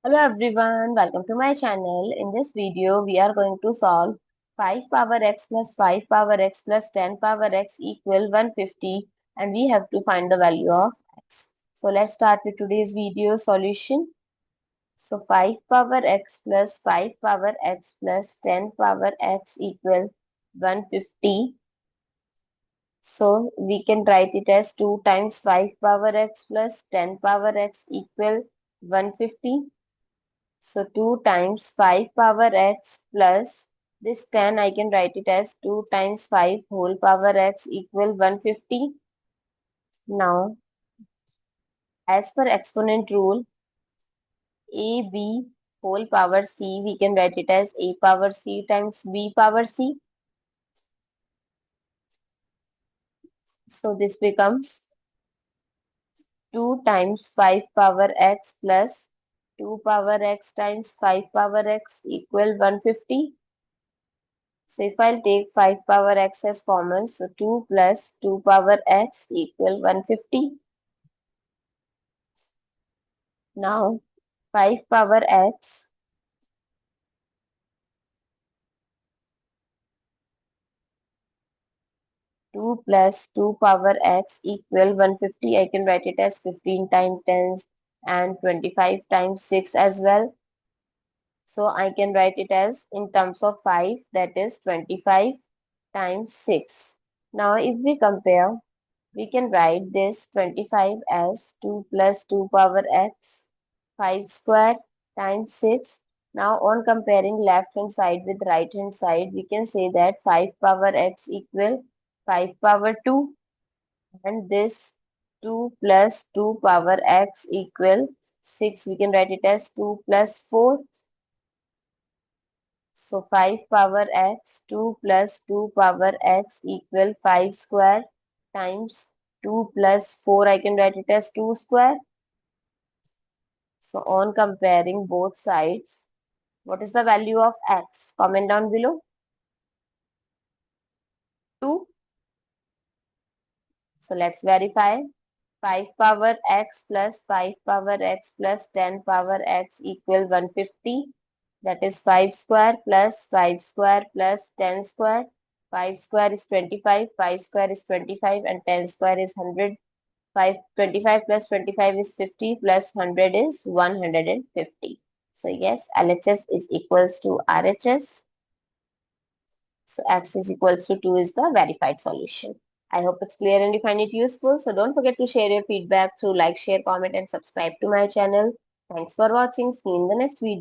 Hello everyone, welcome to my channel. In this video, we are going to solve 5 power x plus 5 power x plus 10 power x equal 150 and we have to find the value of x. So let's start with today's video solution. So 5 power x plus 5 power x plus 10 power x equal 150. So we can write it as 2 times 5 power x plus 10 power x equal 150. So 2 times 5 power x plus this 10 I can write it as 2 times 5 whole power x equal 150. Now as per exponent rule, ab whole power c we can write it as a power c times b power c. So this becomes 2 times 5 power x plus 2 power x times 5 power x equal 150. So if I'll take 5 power x as common, so 2 plus 2 power x equal 150. Now 5 power x two plus 2 power x equal 150. I can write it as 15 times 10 and 25 times 6 as well. So I can write it as in terms of 5, that is 25 times 6. Now if we compare, we can write this 25 as 2 plus 2 power x 5 square times 6. Now on comparing left hand side with right hand side, we can say that 5 power x equal 5 power 2 and this 2 plus 2 power x equal 6. We can write it as 2 plus 4. So 5 power x 2 plus 2 power x equal 5 square times 2 plus 4. I can write it as 2 square. So on comparing both sides, what is the value of x? Comment down below. 2. So let's verify. 5 power x plus 5 power x plus 10 power x equal 150. That is 5 square plus 5 square plus 10 square. 5 square is 25, 5 square is 25 and 10 square is 100. 25 plus 25 is 50 plus 100 is 150. So yes, LHS is equals to RHS. So x is equals to 2 is the verified solution. I hope it's clear and you find it useful. So don't forget to share your feedback through like, share, comment and subscribe to my channel. Thanks for watching. See you in the next video.